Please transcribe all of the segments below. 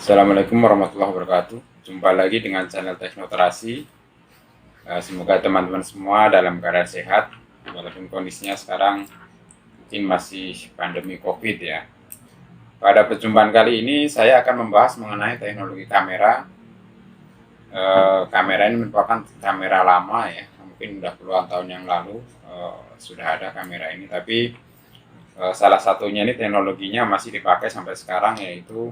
Assalamualaikum warahmatullahi wabarakatuh. Jumpa lagi dengan channel Teknoterasi. Semoga teman-teman semua dalam keadaan sehat, walaupun kondisinya sekarang mungkin masih pandemi COVID ya. Pada perjumpaan kali ini saya akan membahas mengenai teknologi kamera. Kamera ini merupakan kamera lama ya, mungkin sudah puluhan tahun yang lalu sudah ada kamera ini, tapi salah satunya ini teknologinya masih dipakai sampai sekarang, yaitu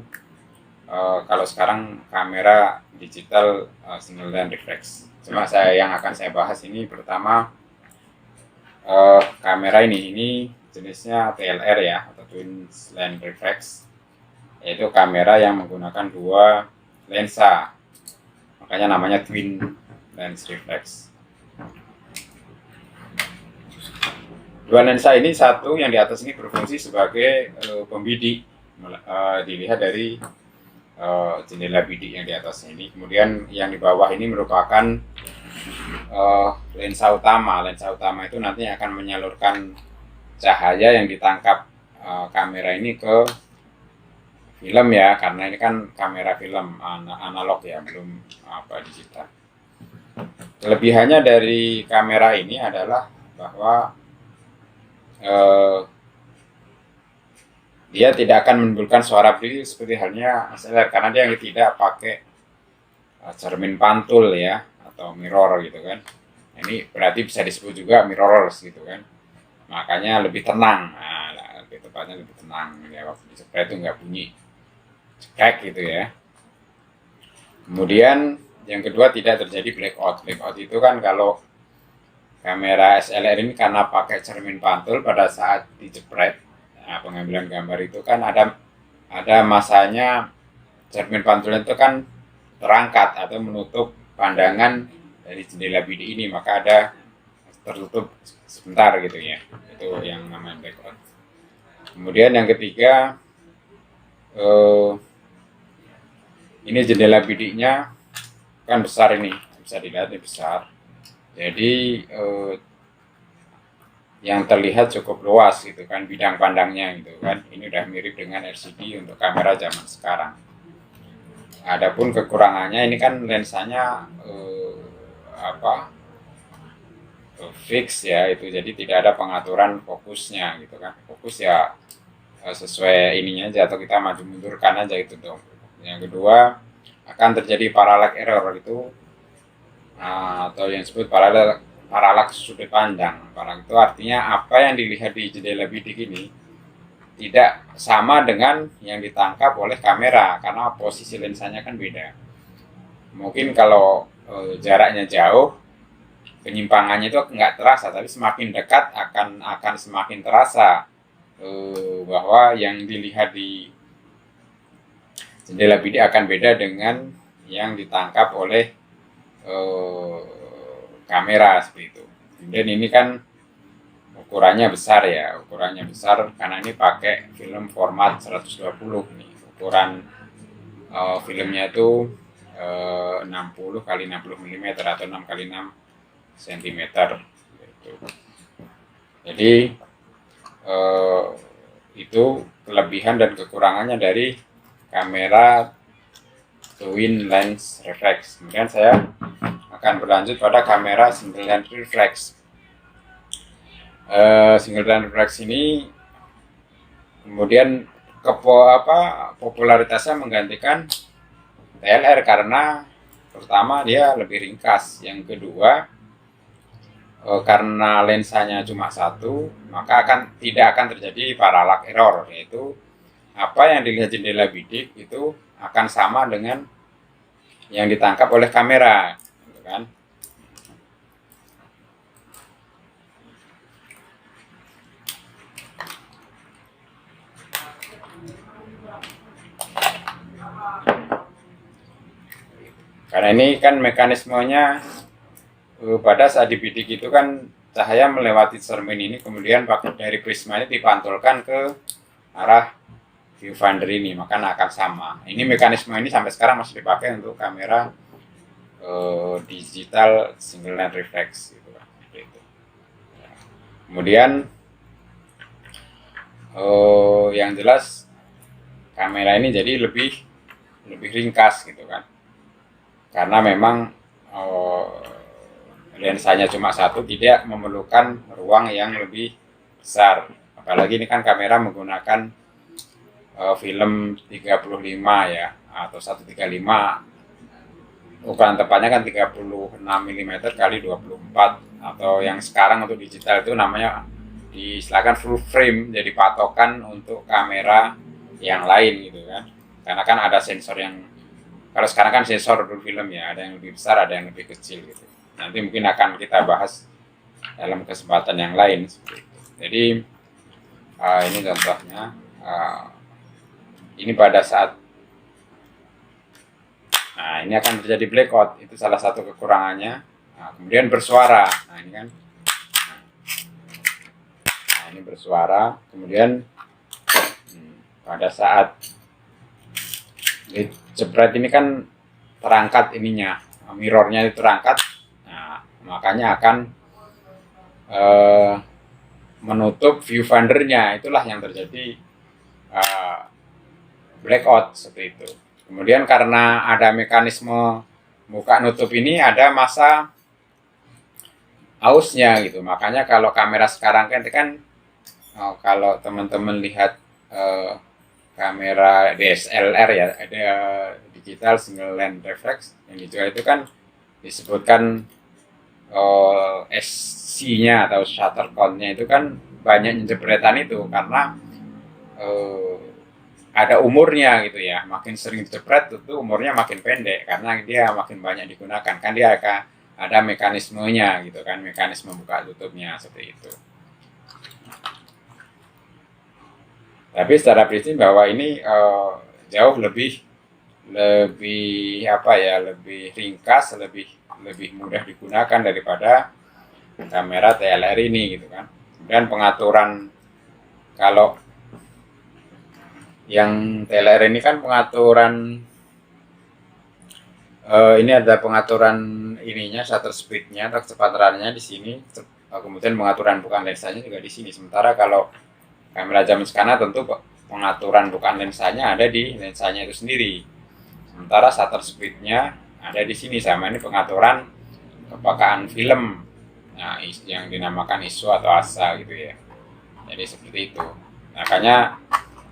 kalau sekarang kamera digital single lens reflex. Cuma yang akan saya bahas ini pertama kamera ini jenisnya TLR ya, atau twin lens reflex, yaitu kamera yang menggunakan dua lensa, makanya namanya twin lens reflex. Dua lensa ini, satu yang di atas ini berfungsi sebagai pembidik, dilihat dari jendela bidik yang di atasnya ini. Kemudian yang di bawah ini merupakan lensa utama. Lensa utama itu nanti akan menyalurkan cahaya yang ditangkap kamera ini ke film ya, karena ini kan kamera film analog ya, belum digital. Kelebihannya dari kamera ini adalah bahwa dia tidak akan menimbulkan suara berisik seperti halnya SLR, karena dia tidak pakai cermin pantul ya, atau mirror gitu kan. Ini berarti bisa disebut juga mirrorless gitu kan, makanya lebih tenang. Lebih tepatnya lebih tenang ya, waktu display itu nggak bunyi cekek gitu ya. Kemudian yang kedua, tidak terjadi blackout. Blackout itu kan kalau kamera SLR ini karena pakai cermin pantul, pada saat dijepret, pengambilan gambar itu kan ada masanya cermin pantul itu kan terangkat atau menutup pandangan dari jendela bidik ini, maka ada tertutup sebentar gitu ya, itu yang namanya blackout. Kemudian yang ketiga, ini jendela bidiknya kan besar, ini bisa dilihat ini besar, jadi yang terlihat cukup luas gitu kan bidang pandangnya gitu kan. Ini udah mirip dengan LCD untuk kamera zaman sekarang. Adapun kekurangannya, ini kan lensanya fix ya, itu jadi tidak ada pengaturan fokusnya gitu kan. Fokus ya sesuai ininya aja, atau kita maju mundurkan aja gitu dong. Yang kedua, akan terjadi parallax error itu, atau yang disebut paralaks sudut pandang. Paralaks itu artinya apa yang dilihat di jendela bidik ini tidak sama dengan yang ditangkap oleh kamera, karena posisi lensanya kan beda. Mungkin kalau jaraknya jauh, penyimpangannya itu nggak terasa, tapi semakin dekat akan semakin terasa bahwa yang dilihat di jendela bidik akan beda dengan yang ditangkap oleh kamera seperti itu. Kemudian ini kan ukurannya besar ya, ukurannya besar karena ini pakai film format 120 nih. Ukuran filmnya itu 60 kali 60 mm atau 6 kali 6 cm gitu. Jadi itu kelebihan dan kekurangannya dari kamera twin lens reflex. Kemudian saya akan berlanjut pada kamera single lens reflex. Single lens reflex ini kemudian popularitasnya menggantikan TLR karena pertama dia lebih ringkas, yang kedua karena lensanya cuma satu, maka tidak akan terjadi parallax error, yaitu apa yang dilihat jendela bidik itu akan sama dengan yang ditangkap oleh kamera gitu kan. Karena ini kan mekanismenya pada saat di bidik itu kan cahaya melewati cermin ini, kemudian dari prisma ini dipantulkan ke arah viewfinder ini, maka akan sama. Ini mekanisme ini sampai sekarang masih dipakai untuk kamera digital single lens reflex gitu. Kemudian yang jelas kamera ini jadi lebih lebih ringkas gitu kan, karena memang lensanya cuma satu, tidak memerlukan ruang yang lebih besar. Apalagi ini kan kamera menggunakan film 35 ya, atau 135, ukuran tepatnya kan 36 mm kali 24, atau yang sekarang untuk digital itu namanya diistilahkan full frame, jadi patokan untuk kamera yang lain gitu kan, karena kan ada sensor yang, kalau sekarang kan sensor full film ya, ada yang lebih besar, ada yang lebih kecil gitu. Nanti mungkin akan kita bahas dalam kesempatan yang lain seperti itu. Jadi ini contohnya, ini pada saat, nah ini akan terjadi blackout, itu salah satu kekurangannya. Nah, kemudian bersuara, nah ini kan, nah ini bersuara, kemudian pada saat jepret ini kan terangkat ininya, mirrornya itu terangkat, nah makanya akan menutup viewfindernya, itulah yang terjadi blackout seperti itu. Kemudian karena ada mekanisme buka nutup ini, ada masa ausnya gitu, makanya kalau kamera sekarang kan kalau teman-teman lihat kamera DSLR ya, ada digital single lens reflex yang dijual itu kan disebutkan SC-nya atau shutter count-nya itu kan banyak jepretan itu, karena ada umurnya gitu ya, makin sering jepret itu umurnya makin pendek karena dia makin banyak digunakan, kan dia akan ada mekanismenya gitu kan, mekanisme buka tutupnya seperti itu. Tapi secara prinsip bahwa ini jauh lebih apa ya, lebih ringkas, lebih mudah digunakan daripada kamera TLR ini gitu kan. Dan pengaturan, kalau yang TLR ini kan pengaturan ini ada pengaturan ininya, shutter speednya atau kecepatannya di sini, kemudian pengaturan bukaan lensanya juga di sini. Sementara kalau kamera zaman sekarang tentu pengaturan bukaan lensanya ada di lensanya itu sendiri. Sementara shutter speednya ada di sini, sama ini pengaturan kepekaan film, nah, yang dinamakan ISO atau ASA gitu ya. Jadi seperti itu. Makanya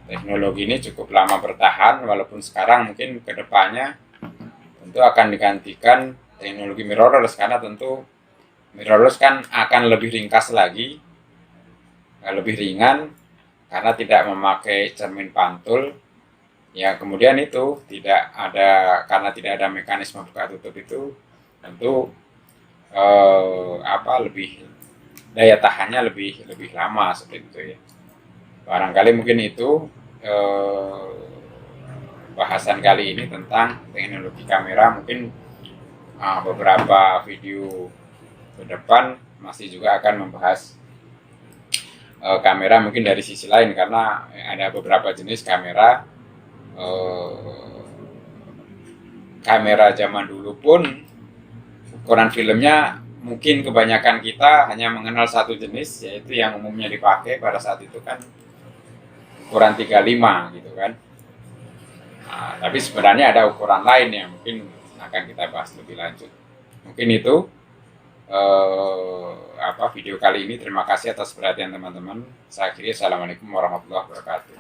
teknologi ini cukup lama bertahan, walaupun sekarang mungkin kedepannya tentu akan digantikan teknologi mirrorless, karena tentu mirrorless kan akan lebih ringkas lagi, lebih ringan, karena tidak memakai cermin pantul. Ya kemudian itu tidak ada, karena tidak ada mekanisme buka tutup itu, tentu lebih daya tahannya lebih lama seperti itu ya. Barangkali mungkin itu bahasan kali ini tentang teknologi kamera. Mungkin beberapa video ke depan masih juga akan membahas kamera mungkin dari sisi lain, karena ada beberapa jenis kamera. Kamera zaman dulu pun ukuran filmnya mungkin kebanyakan kita hanya mengenal satu jenis, yaitu yang umumnya dipakai pada saat itu kan ukuran 35 gitu kan. Nah, tapi sebenarnya ada ukuran lain yang mungkin akan kita bahas lebih lanjut. Mungkin itu video kali ini. Terima kasih atas perhatian teman-teman. Saya akhiri, assalamualaikum warahmatullahi wabarakatuh.